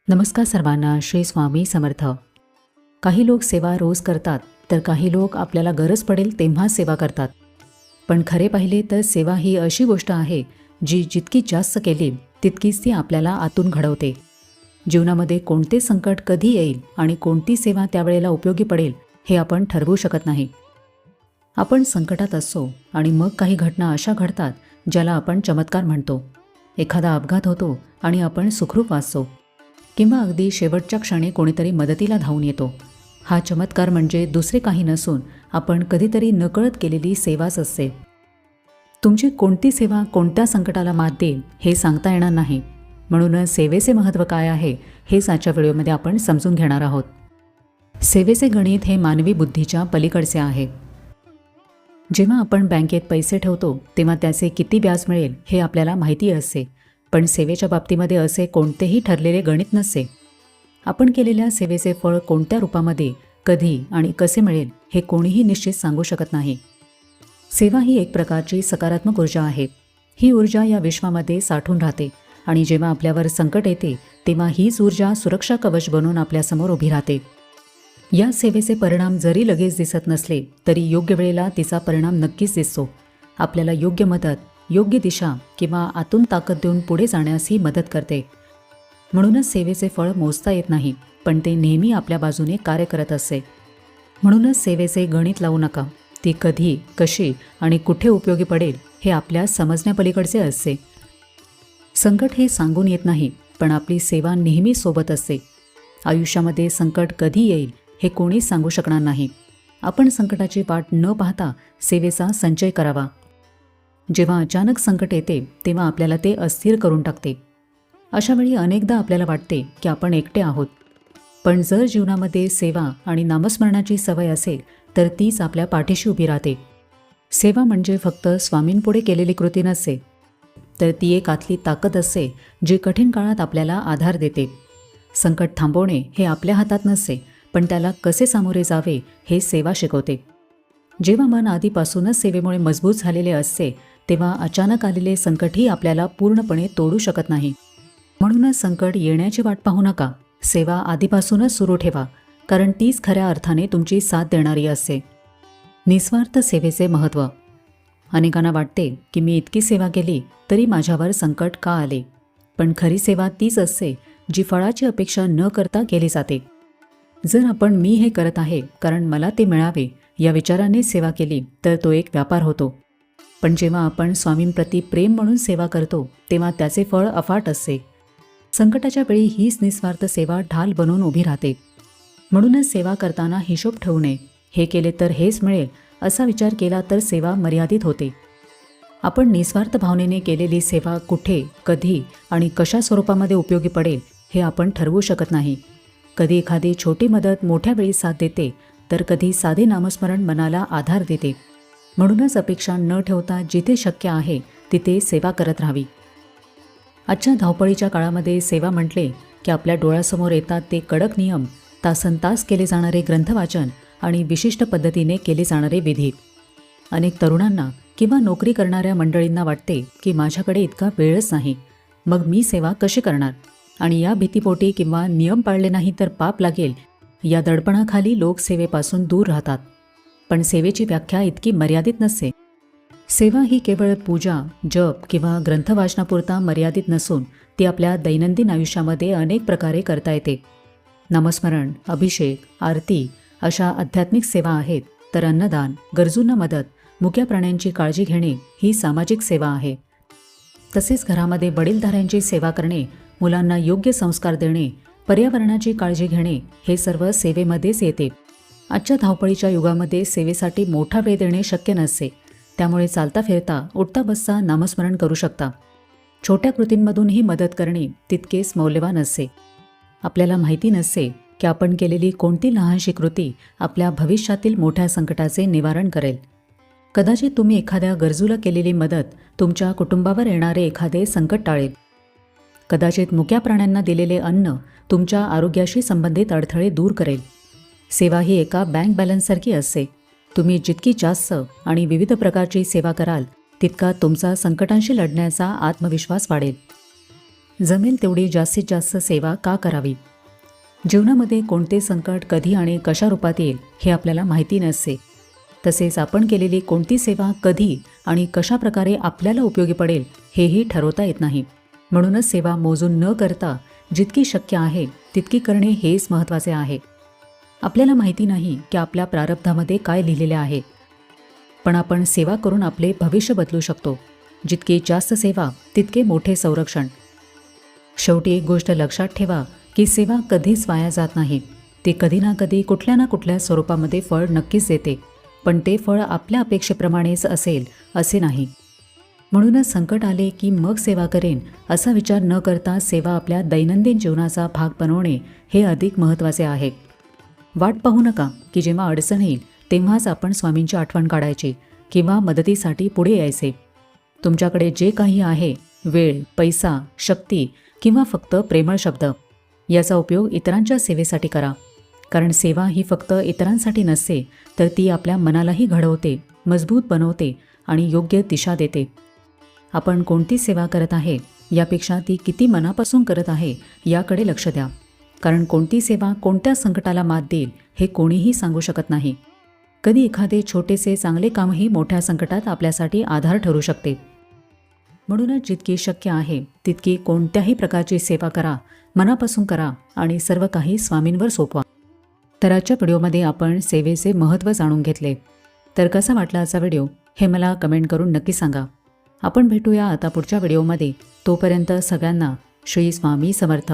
नमस्कार सर्वांना. श्री स्वामी समर्थ. काही लोक सेवा रोज करतात, तर काही लोक आपल्याला गरज पडेल तेव्हा सेवा करतात. पण खरे पाहिले तर सेवा ही अशी गोष्ट आहे जी जितकी जास्त केली तितकीच ती आपल्याला आतून घडवते. जीवनामध्ये कोणते संकट कधी येईल आणि कोणती सेवा त्यावेळेला उपयोगी पडेल हे आपण ठरवू शकत नाही. आपण संकटात असतो आणि मग काही घटना अशा घडतात ज्याला आपण चमत्कार म्हणतो. एखादा अपघात होतो आणि आपण सुखरूप वाचतो, किंवा अगदी शेवटच्या क्षणी कोणीतरी मदतीला धावून येतो. हा चमत्कार म्हणजे दुसरे काही नसून आपण कधीतरी नकळत केलेली सेवाच असते. तुमची कोणती सेवा कोणत्या संकटाला मात देईल हे सांगता येणार नाही. म्हणूनच सेवेचे महत्त्व काय आहे हेच आजच्या व्हिडिओमध्ये आपण समजून घेणार आहोत. सेवेचे गणित हे मानवी बुद्धीच्या पलीकडचे आहे. जेव्हा आपण बँकेत पैसे ठेवतो तेव्हा त्याचे किती व्याज मिळेल हे आपल्याला माहिती असते, पण सेवेच्या बाबतीमध्ये असे कोणतेही ठरलेले गणित नसते. आपण केलेल्या सेवेचे फळ कोणत्या रूपामध्ये, कधी आणि कसे मिळेल हे कोणीही निश्चित सांगू शकत नाही. सेवा ही एक प्रकारची सकारात्मक ऊर्जा आहे. ही ऊर्जा या विश्वामध्ये साठून राहते आणि जेव्हा आपल्यावर संकट येते तेव्हा हीच ऊर्जा सुरक्षा कवच बनून आपल्यासमोर उभी राहते. या सेवेचे परिणाम जरी लगेच दिसत नसले तरी योग्य वेळेला तिचा परिणाम नक्कीच दिसतो. आपल्याला योग्य मदत, योग्य दिशा किंवा आतून ताकद देऊन पुढे जाण्यास ही मदत करते. म्हणूनच सेवेचे फळ मोजता येत नाही, पण ते नेहमी आपल्या बाजूने कार्य करत असते. म्हणूनच सेवेचे गणित लावू नका. ती कधी, कशी आणि कुठे उपयोगी पडेल हे आपल्या समजण्यापलीकडचे असते. संकट हे सांगून येत नाही, पण आपली सेवा नेहमी सोबत असते. आयुष्यामध्ये संकट कधी येईल हे कोणीच सांगू शकणार नाही. आपण संकटाची वाट न पाहता सेवेचा संचय करावा. जेव्हा अचानक संकट येते तेव्हा आपल्याला ते अस्थिर करून टाकते. अशावेळी अनेकदा आपल्याला वाटते की आपण एकटे आहोत. पण जर जीवनामध्ये सेवा आणि नामस्मरणाची सवय असेल तर तीच आपल्या पाठीशी उभी राहते. सेवा म्हणजे फक्त स्वामींपुढे केलेली कृती नसते, तर ती एक आतली ताकद असते जी कठीण काळात आपल्याला आधार देते. संकट थांबवणे हे आपल्या हातात नसते, पण त्याला कसे सामोरे जावे हे सेवा शिकवते. जेव्हा मन आधीपासूनच सेवेमुळे मजबूत झालेले असते तेव्हा अचानक आलेले संकटही आपल्याला पूर्णपणे तोडू शकत नाही. म्हणूनच संकट येण्याची वाट पाहू नका. सेवा आधीपासूनच सुरू ठेवा, कारण तीच खऱ्या अर्थाने तुमची साथ देणारी असते. निस्वार्थ सेवेचे महत्त्व. अनेकांना वाटते की मी इतकी सेवा केली तरी माझ्यावर संकट का आले. पण खरी सेवा तीच असते जी फळाची अपेक्षा न करता केली जाते. जर आपण मी हे करत आहे कारण मला ते मिळावे या विचाराने सेवा केली तर तो एक व्यापार होतो. पण जेव्हा आपण स्वामींप्रती प्रेम म्हणून सेवा करतो तेव्हा त्याचे फळ अफाट असते. संकटाच्या वेळी हीच निस्वार्थ सेवा ढाल बनून उभी राहते. म्हणूनच सेवा करताना हिशोब ठेवू नये. हे केले तर हेच मिळेल असा विचार केला तर सेवा मर्यादित होते. आपण निस्वार्थ भावनेने केलेली सेवा कुठे, कधी आणि कशा स्वरूपामध्ये उपयोगी पडेल हे आपण ठरवू शकत नाही. कधी एखादी छोटी मदत मोठ्या वेळी साथ देते, तर कधी साधे नामस्मरण मनाला आधार देते. म्हणूनच अपेक्षा न ठेवता जिथे शक्य आहे तिथे सेवा करत राहावी. आजच्या धावपळीच्या काळामध्ये सेवा म्हटले की आपल्या डोळ्यासमोर येतात ते कडक नियम, तासनतास केले जाणारे ग्रंथवाचन आणि विशिष्ट पद्धतीने केले जाणारे विधी. अनेक तरुणांना किंवा नोकरी करणाऱ्या मंडळींना वाटते की माझ्याकडे इतका वेळच नाही, मग मी सेवा कशी करणार. आणि या भीतीपोटी किंवा नियम पाळले नाही तर पाप लागेल या दडपणाखाली लोक सेवेपासून दूर राहतात. पण सेवेची व्याख्या इतकी मर्यादित नसते. सेवा ही केवळ पूजा, जप किंवा ग्रंथवाचनापुरता मर्यादित नसून ती आपल्या दैनंदिन आयुष्यामध्ये अनेक प्रकारे करता येते. नामस्मरण, अभिषेक, आरती अशा आध्यात्मिक सेवा आहेत, तर अन्नदान, गरजूंना मदत, मुक्या प्राण्यांची काळजी घेणे ही सामाजिक सेवा आहे. तसेच घरामध्ये वडीलधाऱ्यांची सेवा करणे, मुलांना योग्य संस्कार देणे, पर्यावरणाची काळजी घेणे हे सर्व सेवेमध्येच येते. आजच्या धावपळीच्या युगामध्ये सेवेसाठी मोठा वेळ देणे शक्य नसते. त्यामुळे चालता फिरता, उठता बसता नामस्मरण करू शकता. छोट्या कृतींमधून ही मदत करणे तितकेच मौल्यवान असते. आपल्याला माहिती नसते की आपण केलेली कोणती लहानशी कृती आपल्या भविष्यातील मोठ्या संकटाचे निवारण करेल. कदाचित तुम्ही एखाद्या गरजूला केलेली मदत तुमच्या कुटुंबावर येणारे एखादे संकट टाळेल. कदाचित मुक्या प्राण्यांना दिलेले अन्न तुमच्या आरोग्याशी संबंधित अडथळे दूर करेल. सेवा ही एका बँक बॅलन्ससारखी असते. तुम्ही जितकी जास्त आणि विविध प्रकारची सेवा कराल तितका तुमचा संकटांशी लढण्याचा आत्मविश्वास वाढेल. जमेल तेवढी जास्तीत जास्त सेवा का करावी? जीवनामध्ये कोणते संकट कधी आणि कशा रूपात येईल हे आपल्याला माहिती नसते. तसेच आपण केलेली कोणती सेवा कधी आणि कशा प्रकारे आपल्याला उपयोगी पडेल हेही ठरवता येत नाही. म्हणूनच सेवा मोजून न करता जितकी शक्य आहे तितकी करणे हेच महत्त्वाचे आहे. आपल्याला माहिती नाही की आपल्या प्रारब्धामध्ये काय लिहिलेले आहे, पण आपण सेवा करून आपले भविष्य बदलू शकतो. जितकी जास्त सेवा तितके मोठे संरक्षण. शेवटी एक गोष्ट लक्षात ठेवा की सेवा कधीच वाया जात नाही. ती कधी ना कधी कुठल्या ना कुठल्या स्वरूपामध्ये फळ नक्कीच देते, पण ते फळ आपल्या अपेक्षेप्रमाणेच असेल असे नाही. म्हणूनच संकट आले की मग सेवा करेन असा विचार न करता सेवा आपल्या दैनंदिन जीवनाचा भाग बनवणे हे अधिक महत्त्वाचे आहे. वाट पाहू नका की जेव्हा अडचण येईल तेव्हाच आपण स्वामींची आठवण काढायची किंवा मदतीसाठी पुढे यायचे. तुमच्याकडे जे काही आहे, वेळ, पैसा, शक्ती किंवा फक्त प्रेमळ शब्द, याचा उपयोग इतरांच्या सेवेसाठी करा. कारण सेवा ही फक्त इतरांसाठी नसते, तर ती आपल्या मनालाही घडवते, मजबूत बनवते आणि योग्य दिशा देते. आपण कोणती सेवा करत आहे यापेक्षा ती किती मनापासून करत आहे याकडे लक्ष द्या. कारण कोणती सेवा कोणत्या संकटाला मात देईल हे कोणीही सांगू शकत नाही. कधी एखादे छोटेसे चांगले कामही मोठ्या संकटात आपल्यासाठी आधार ठरू शकते. म्हणूनच जितकी शक्य आहे तितकी कोणत्याही प्रकारची सेवा करा, मनापासून करा आणि सर्व काही स्वामींवर सोपवा. तर आजच्या व्हिडिओमध्ये आपण सेवेचे महत्त्व जाणून घेतले. तर कसा वाटला आजचा व्हिडिओ हे मला कमेंट करून नक्की सांगा. आपण भेटूया आता पुढच्या व्हिडिओमध्ये. तोपर्यंत सगळ्यांना श्री स्वामी समर्थ.